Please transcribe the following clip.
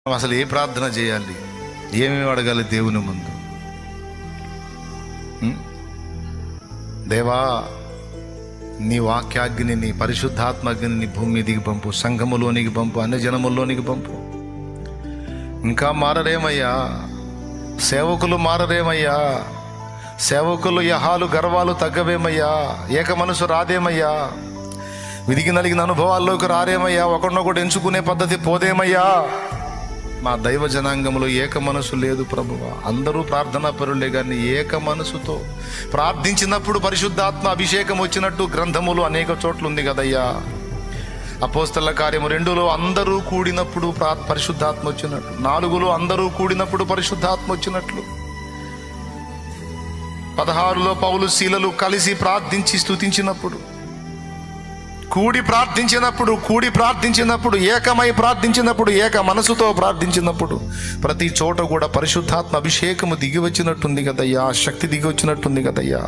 అసలు ఏ ప్రార్థన చేయాలి, ఏమేమి అడగాలి దేవుని ముందు? దేవా, నీ వాక్యాగ్ని, నీ పరిశుద్ధాత్మగ్ని నీ భూమి మీదికి పంపు, సంఘములోనికి పంపు, అన్ని జనముల్లోనికి పంపు. ఇంకా మారరేమయ్యా, సేవకులు మారరేమయ్యా, సేవకులు యహాలు గర్వాలు తగ్గవేమయ్యా, ఏక మనసు రాదేమయ్యా, విదిగి నలిగిన అనుభవాల్లోకి రారేమయ్యా, ఒకరినొకటి ఎంచుకునే పద్ధతి పోదేమయ్యా. మా దైవ జనాంగంలో ఏక మనసు లేదు ప్రభువా. అందరూ ప్రార్థనా పరులే, కానీ ఏక మనసుతో ప్రార్థించినప్పుడు పరిశుద్ధాత్మ అభిషేకం వచ్చినట్టు గ్రంథములు అనేక చోట్ల ఉంది కదయ్యా. అపోస్తల కార్యము 2లో అందరూ కూడినప్పుడు పరిశుద్ధాత్మ వచ్చినట్లు, 4లో అందరూ కూడినప్పుడు పరిశుద్ధాత్మ వచ్చినట్లు, 16లో పౌలు శీలలు కలిసి ప్రార్థించి స్తుతించినప్పుడు, కూడి ప్రార్థించినప్పుడు, ఏకమై ప్రార్థించినప్పుడు, ఏక మనసుతో ప్రార్థించినప్పుడు, ప్రతి చోట కూడా పరిశుద్ధాత్మ అభిషేకము దిగి వచ్చినట్టుంది కదయ్యా, శక్తి దిగి వచ్చినట్టుంది కదయ్యా.